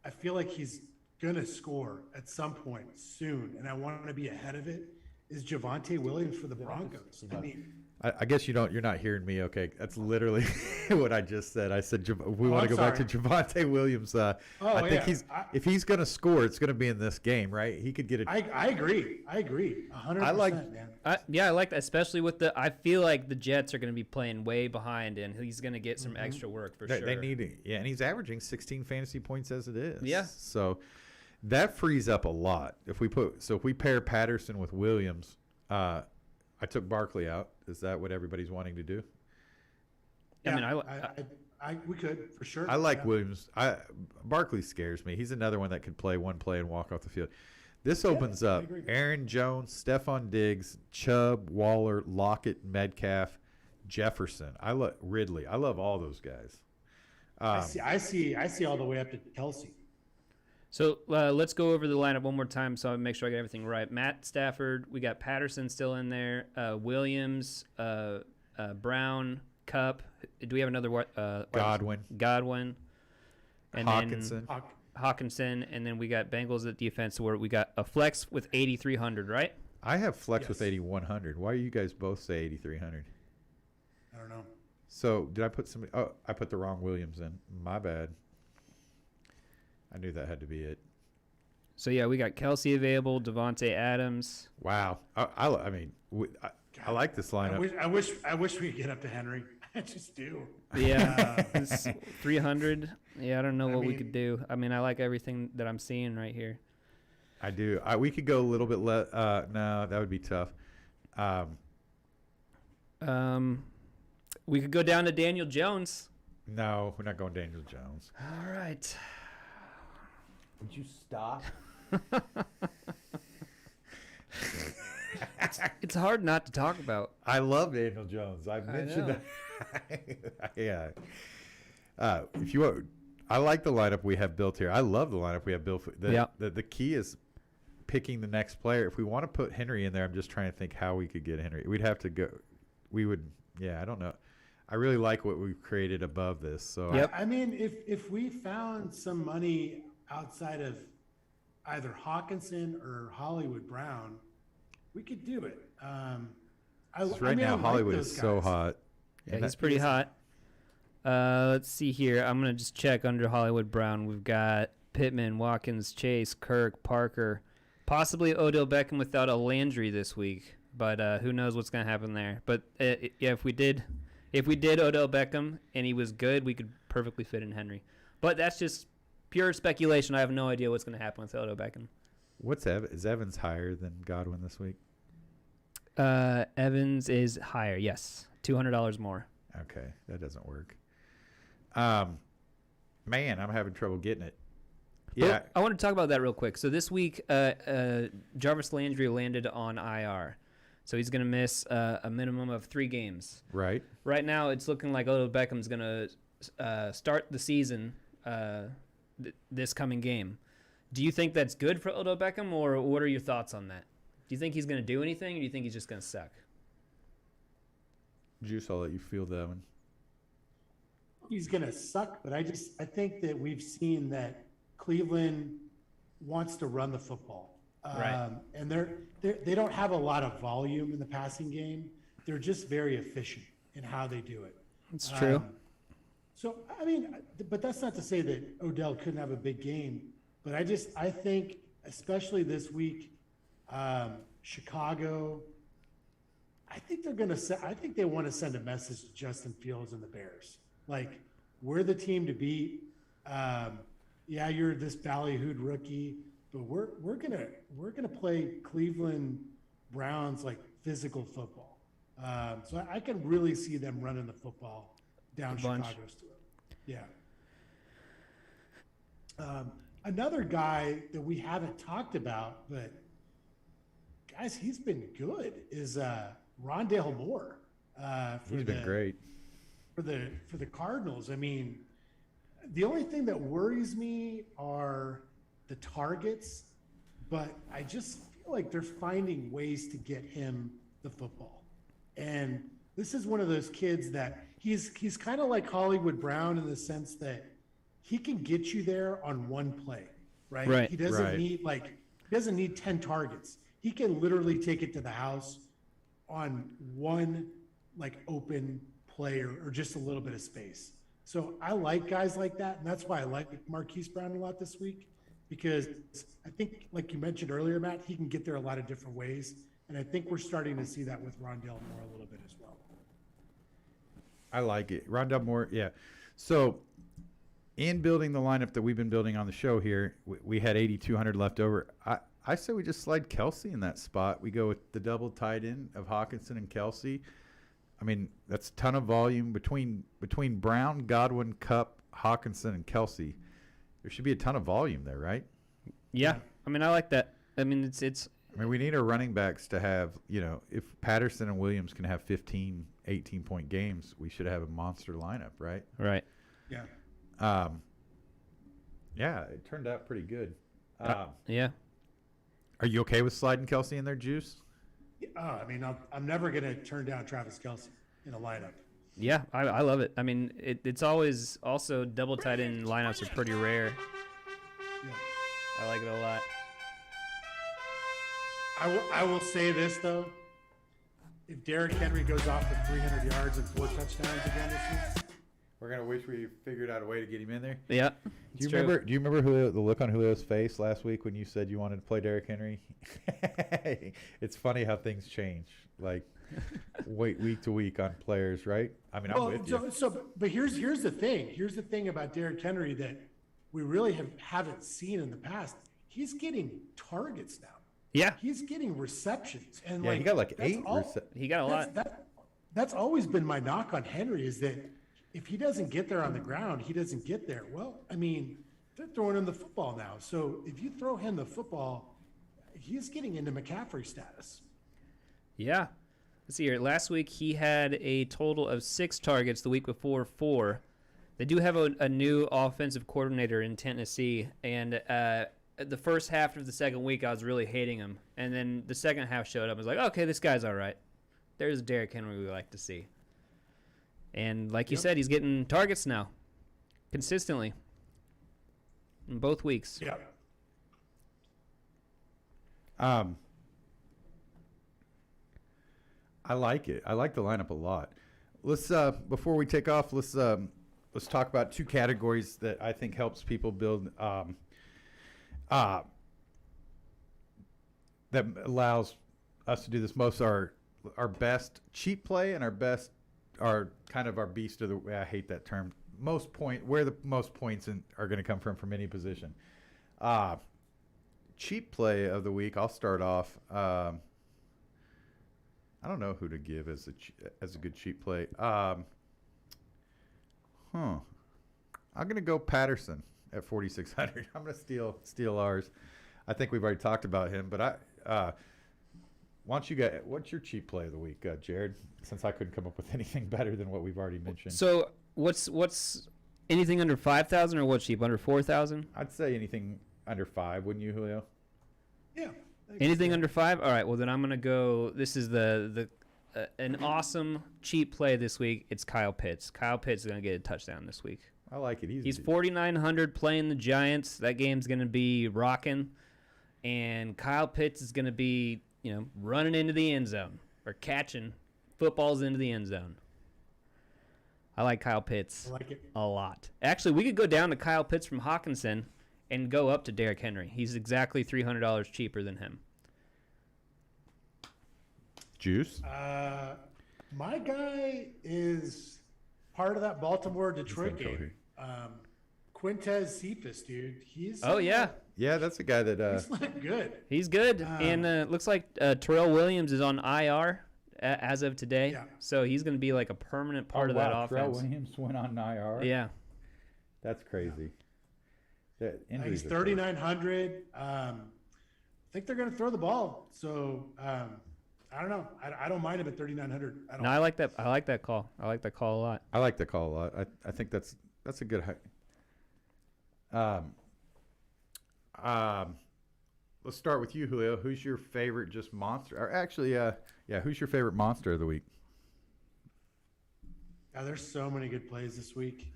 feel like he's going to score at some point soon, and I want to be ahead of it. Is Javonte Williams for the Broncos? I mean, I guess you're not hearing me. Okay, that's literally what I just said. I said we want to go back to Javonte Williams. I think if he's going to score, it's going to be in this game, right? He could get it. I agree. 100%, I like- man. I like that, especially with I feel like the Jets are going to be playing way behind, and he's going to get some extra work for sure. They need it. Yeah, and he's averaging 16 fantasy points as it is. Yeah. So that frees up a lot. If we pair Patterson with Williams, I took Barkley out. Is that what everybody's wanting to do? I mean, we could for sure. I like Williams. Barkley scares me. He's another one that could play one play and walk off the field. This opens up agree. Aaron Jones, Stephon Diggs, Chubb, Waller, Lockett, Metcalf, Jefferson. I love Ridley. I love all those guys. I see all the way up to Kelsey. So let's go over the lineup one more time so I make sure I get everything right. Matt Stafford, we got Patterson still in there, Williams, Brown, Kupp. Do we have another Godwin. Godwin. And Hawkinson. Hawkinson, and then we got Bengals at defense where we got a flex with 8,300, right? I have flex with Yes. 8,100. Why do you guys both say 8,300? I don't know. So did I put somebody? Oh, I put the wrong Williams in. My bad. I knew that had to be it. So yeah, we got Kelsey available, Devontae Adams. Wow. I mean, I like this lineup. I wish we could get up to Henry. I just do. Yeah, it's 300. Yeah, I don't know I what we mean- could do. I mean, I like everything that I'm seeing right here. I do. We could go a little bit less. No, that would be tough. We could go down to Daniel Jones. No, we're not going Daniel Jones. All right. Would you stop? It's hard not to talk about. I love Daniel Jones. I mentioned know. that. Yeah. If you want, I like the lineup we have built here. I love the lineup we have built. The key is picking the next player. If we want to put Henry in there, I'm just trying to think how we could get Henry. We'd have to go. We would. Yeah, I don't know. I really like what we've created above this. So Yep. I mean, if we found some money outside of either Hawkinson or Hollywood Brown, we could do it. right now, Hollywood is so hot. Yeah, And he's that- pretty hot. Let's see here. I'm going to just check under Hollywood Brown. We've got Pittman, Watkins, Chase, Kirk, Parker, possibly Odell Beckham without a Landry this week. But who knows what's going to happen there. But yeah, if we did Odell Beckham and he was good, we could perfectly fit in Henry. But that's just pure speculation. I have no idea what's going to happen with Odell Beckham. Is Evans higher than Godwin this week? Evans is higher, yes. $200 more. Okay, that doesn't work. Man, I'm having trouble getting it. But Yeah, I want to talk about that real quick. So this week, Jarvis Landry landed on IR. So he's going to miss a minimum of 3 games. right. Right now, it's looking like Odell Beckham's going to start the season this coming game. Do you think that's good for Odell Beckham, or what are your thoughts on that? Do you think he's going to do anything, or do you think he's just going to suck? Juice, I'll let you feel that one. He's gonna suck, but I think that we've seen that Cleveland wants to run the football. Right. And they don't have a lot of volume in the passing game. They're just very efficient in how they do it. It's true. So, I mean, but that's not to say that Odell couldn't have a big game. But I think, especially this week, Chicago, I think they want to send a message to Justin Fields and the Bears. Like, we're the team to beat. Yeah, you're this ballyhooed rookie, but we're gonna play Cleveland Browns like physical football. So I can really see them running the football down A bunch. Chicago's throat. Yeah. Another guy that we haven't talked about, but guys, he's been good, is Rondale Moore. He's been great. For the Cardinals. I mean, the only thing that worries me are the targets, but I just feel like they're finding ways to get him the football. And this is one of those kids that he's kind of like Hollywood Brown in the sense that he can get you there on one play, right? Right. He doesn't Right. need 10 targets. He can literally take it to the house on one open play or just a little bit of space. So I like guys like that, and that's why I like Marquise Brown a lot this week, because I think, like you mentioned earlier, Matt, he can get there a lot of different ways, and I think we're starting to see that with Rondale Moore a little bit as well. I like it. Rondell Moore, yeah. So in building the lineup that we've been building on the show here, we had 8,200 left over. I say we just slide Kelsey in that spot. We go with the double tight end of Hawkinson and Kelsey. I mean, that's a ton of volume between Brown, Godwin, Kupp, Hawkinson, and Kelsey. There should be a ton of volume there, right? Yeah. I mean, I like that. I mean, it's I mean, we need our running backs to have, if Patterson and Williams can have 15, 18-point games, we should have a monster lineup, right? right. Yeah. Yeah, it turned out pretty good. Yeah. Are you okay with sliding Kelsey in there, Juice? I mean, I'm never going to turn down Travis Kelce in a lineup. Yeah, I love it. I mean, it's always also double tight end lineups are pretty rare. I like it a lot. I will say this though. If Derrick Henry goes off for 300 yards and 4 touchdowns again this week, We're gonna wish we figured out a way to get him in there. Yeah. Do you remember Julio, the look on Julio's face last week when you said you wanted to play Derrick Henry? It's funny how things change, like week to week on players, right? I mean, I'm with you. But here's the thing. Here's the thing about Derrick Henry that we really haven't seen in the past. He's getting targets now. Yeah. He's getting receptions, and Yeah, he got like that's 8. He got a lot. That's always been my knock on Henry is that if he doesn't get there on the ground, he doesn't get there. Well, I mean, they're throwing him the football now. So if you throw him the football, he's getting into McCaffrey status. Yeah. Let's see here. Last week he had a total of 6 targets. The week before, 4. They do have a new offensive coordinator in Tennessee, and the first half of the second week I was really hating him, and then the second half showed up. I was like, okay, this guy's all right. There's Derrick Henry we like to see. And like you said, he's getting targets now, consistently, in both weeks. Yeah. I like it. I like the lineup a lot. Let's before we take off, let's talk about 2 categories that I think helps people build that allows us to do this most. Our best cheap play and our kind of our beast of the, I hate that term, where the most points are going to come from any position. Cheap play of the week, I'll start off. I don't know who to give as a good cheap play. I'm going to go Patterson at 4,600. I'm going to steal ours. I think we've already talked about him, but what's your cheap play of the week, Jared? Since I couldn't come up with anything better than what we've already mentioned. So what's anything under 5,000 or what's cheap, under 4,000? I'd say anything under 5, wouldn't you, Julio? Yeah. Anything under 5? All right. Well, then I'm gonna go. This is an awesome cheap play this week. It's Kyle Pitts. Kyle Pitts is gonna get a touchdown this week. I like it. He's 4,900 playing the Giants. That game's gonna be rocking, and Kyle Pitts is gonna be running into the end zone or catching footballs into the end zone. I like Kyle Pitts a lot. Actually, we could go down to Kyle Pitts from Hawkinson and go up to Derrick Henry. He's exactly $300 cheaper than him. Juice? My guy is part of that Baltimore-Detroit game. Quintez Cephas, dude. Oh, yeah. Yeah, that's a guy that he's looked good. He's good. And looks like Terrell Williams is on IR as of today. Yeah. So he's going to be like a permanent part of that offense. Terrell Williams went on IR? Yeah. That's crazy. He's 3,900. I think they're going to throw the ball. So I don't know. I don't mind him at 3,900. No, I like that. I like that call. I like that call a lot. I like the call a lot. I think that's a good let's start with you, Julio. Who's your favorite just monster? Or actually, who's your favorite monster of the week? There's so many good plays this week.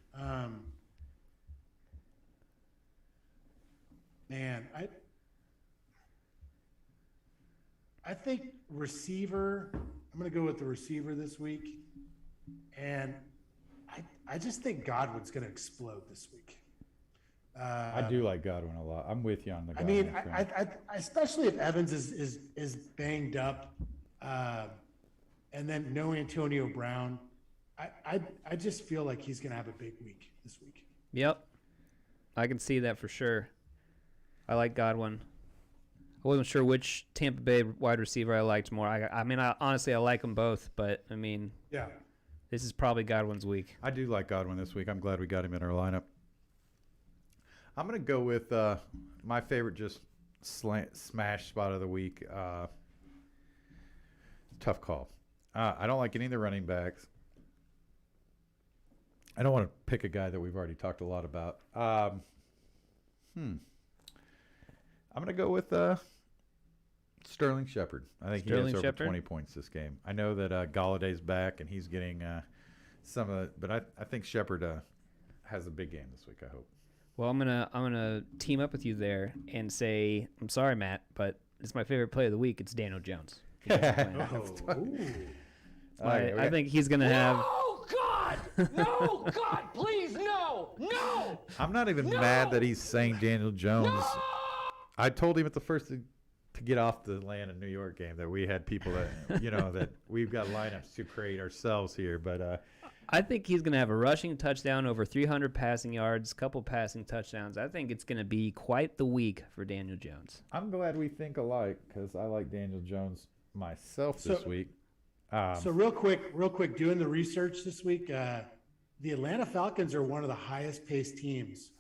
Man, I think receiver. I'm going to go with the receiver this week, and I just think Godwin's going to explode this week. I do like Godwin a lot. I'm with you on the I Godwin mean, train. I especially if Evans is banged up, and then no Antonio Brown. I just feel like he's going to have a big week this week. Yep. I can see that for sure. I like Godwin. I wasn't sure which Tampa Bay wide receiver I liked more. I mean, honestly, I like them both, but, I mean, Yeah. this is probably Godwin's week. I do like Godwin this week. I'm glad we got him in our lineup. I'm going to go with my favorite just smash spot of the week. Tough call. I don't like any of the running backs. I don't want to pick a guy that we've already talked a lot about. I'm going to go with Sterling Shepard. I think Sterling he has Shepard? over 20 points this game. I know that Galladay's back and he's getting some of it, but I think Shepard has a big game this week, I hope. Well, I'm gonna team up with you there and say I'm sorry, Matt, but it's my favorite play of the week. It's Daniel Jones. Oh, All ooh. right, we I got- think he's gonna have. No, God! No, God, please, no! No! I'm not even mad that he's saying Daniel Jones. I told him at the first to get off the Atlanta New York game that we had people that that we've got lineups to create ourselves here, but I think he's gonna have a rushing touchdown, over 300 passing yards, couple passing touchdowns. I think it's gonna be quite the week for Daniel Jones. I'm glad we think alike because I like Daniel Jones myself this So- week. So real quick, doing the research this week, the Atlanta Falcons are one of the highest paced teams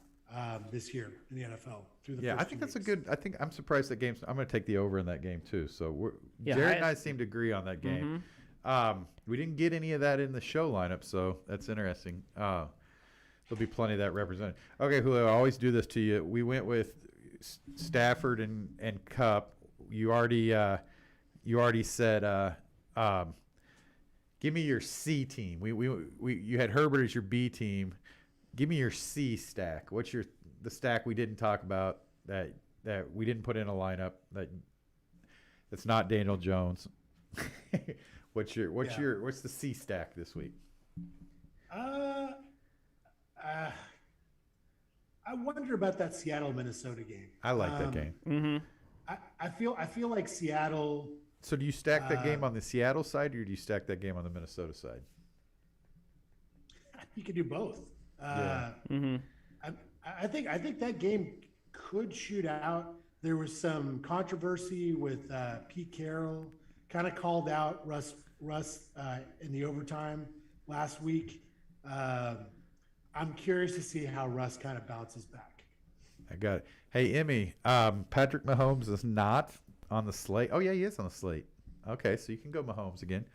this year in the NFL through the Yeah, first I think 2 that's a weeks. good. I think I'm surprised that game's. I'm going to take the over in that game too. So Yeah, Jared and I seem to agree on that game. We didn't get any of that in the show lineup, so that's interesting. There'll be plenty of that represented. Okay, Julio, I always do this to you. We went with Stafford and Cup. You already said. Give me your C team. You had Herbert as your B team. Give me your C stack. What's the stack we didn't talk about that we didn't put in a lineup that's not Daniel Jones? What's the C stack this week? I wonder about that Seattle Minnesota game. I like that game. I feel like Seattle. So do you stack that game on the Seattle side, or do you stack that game on the Minnesota side? You could do both. Yeah. I think that game could shoot out. There was some controversy with Pete Carroll, kind of called out Russ in the overtime last week. I'm curious to see how Russ kind of bounces back. I got it. Hey, Emmy, Patrick Mahomes is not on the slate. Oh, yeah, he is on the slate. Okay, so you can go Mahomes again.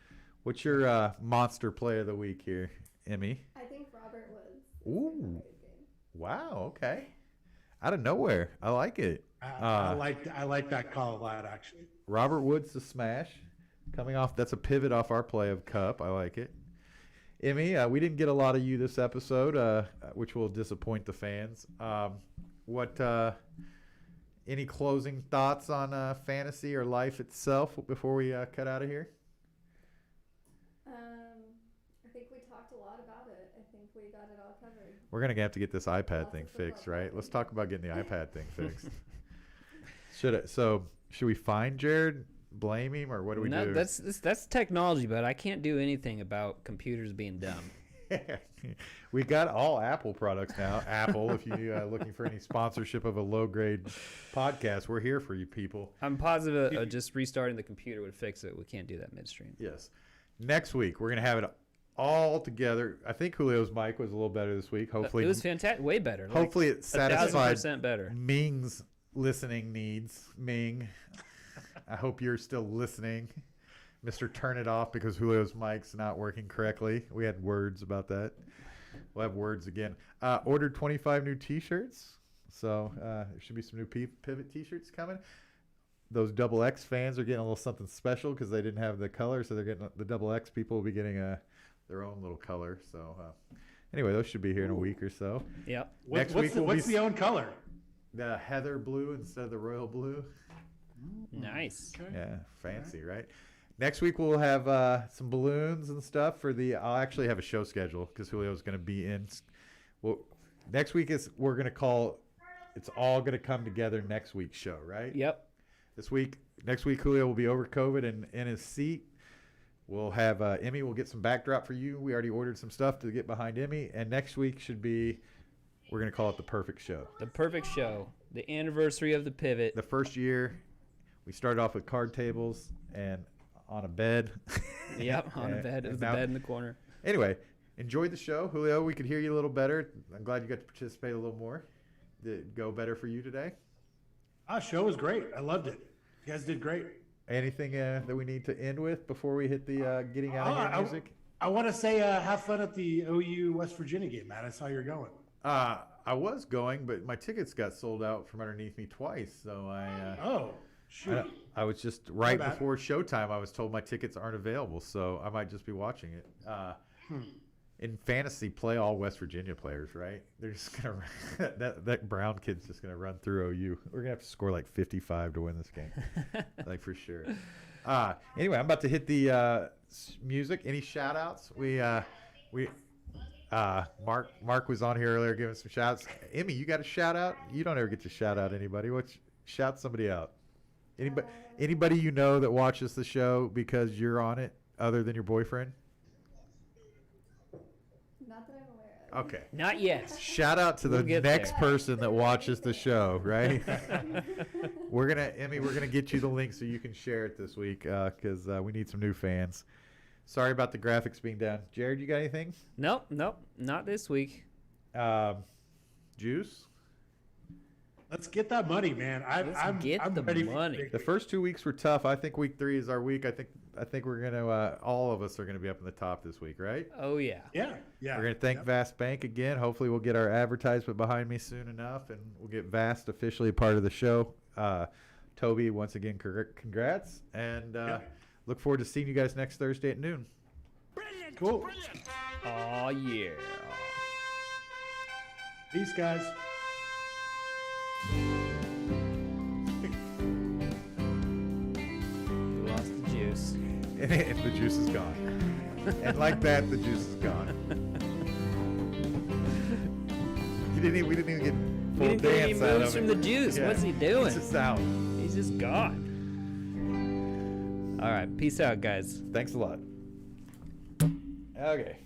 What's your monster play of the week here, Emmy? I think Robert Woods. Ooh. Wow, okay. Out of nowhere. I like it. I like that call a lot, actually. Robert Woods to smash. Coming off, that's a pivot off our play of Cup. I like it. Emmy, we didn't get a lot of you this episode, which will disappoint the fans. Any closing thoughts on fantasy or life itself before we cut out of here? I think we talked a lot about it. I think we got it all covered. We're going to have to get this iPad Lots thing of football fixed, right? talk. Let's talk about getting the iPad thing fixed. Should we find Jared, blame him, or what do we do? That's technology, but I can't do anything about computers being dumb. We got all Apple products now. Apple, if you're looking for any sponsorship of a low-grade podcast, we're here for you people. I'm positive just restarting the computer would fix it. We can't do that midstream. Yes. Next week, we're going to have it all together. I think Julio's mic was a little better this week. Hopefully, It was fantastic. Way better. Like, hopefully it satisfied 1,000% better. Ming's listening needs. Ming, I hope you're still listening. Mr. Turn it off because Julio's mic's not working correctly. We had words about that. We'll have words again. Ordered 25 new T-shirts. So there should be some new Pivot T-shirts coming. Those Double X fans are getting a little something special because they didn't have the color. So they're getting the Double X people will be getting their own little color. So anyway, those should be here in a week or so. Yep. Next week will what's be the own color? the heather blue instead of the royal blue. Nice. Yeah, fancy, right? Next week we'll have some balloons and stuff for the. I'll actually have a show schedule because Julio's going to be in. Well, next week we're going to call. It's all going to come together next week's show, right? Yep. Next week Julio will be over COVID and in his seat. We'll have Emmy. We'll get some backdrop for you. We already ordered some stuff to get behind Emmy, and next week should be. We're going to call it the perfect show. The perfect show. The anniversary of the pivot. The first year, we started off with card tables and on a bed. Yep. On a bed. It was the now- bed in the corner. Anyway, enjoyed the show. Julio, we could hear you a little better. I'm glad you got to participate a little more. Did it go better for you today? Show was great. I loved it. You guys did great. Anything that we need to end with before we hit the getting out of here music? I want to say have fun at the OU West Virginia game, Matt. I saw you're going. I was going, but my tickets got sold out from underneath me twice. So Oh, shoot. I was just right bad. before showtime. I was told my tickets aren't available, so I might just be watching it. in fantasy play all West Virginia players, right? They're just gonna that Brown kid's just gonna run through OU. We're gonna have to score like 55 to win this game, like for sure. Anyway, I'm about to hit the music. Any shout outs? Mark was on here earlier giving some shouts. Emmy, you got a shout out? You don't ever get to shout out anybody. Shout somebody out. Anybody you know that watches the show because you're on it, other than your boyfriend? Not that I'm aware of. Okay. Not yet. Shout out to the We'll get next there. person that watches the show, right? Emmy, we're gonna get you the link so you can share it this week because we need some new fans. Sorry about the graphics being down. Jared, you got anything? Nope, not this week. Juice? Let's get that money, man. I'm the ready money. The first 2 weeks were tough. I think week 3 is our week. I think we're gonna all of us are gonna be up in the top this week, right? Oh yeah. Yeah. We're gonna thank Vast Bank again. Hopefully, we'll get our advertisement behind me soon enough, and we'll get Vast officially a part of the show. Toby, once again, congrats, and look forward to seeing you guys next Thursday at noon. Cool. Oh yeah. Peace, guys. We lost the juice. And the juice is gone. And like that, the juice is gone. We didn't even get full He didn't get any dance out moves of from it. the juice. Yeah. What's he doing? It's just out. He's just gone. All right, peace out, guys. Thanks a lot. Okay.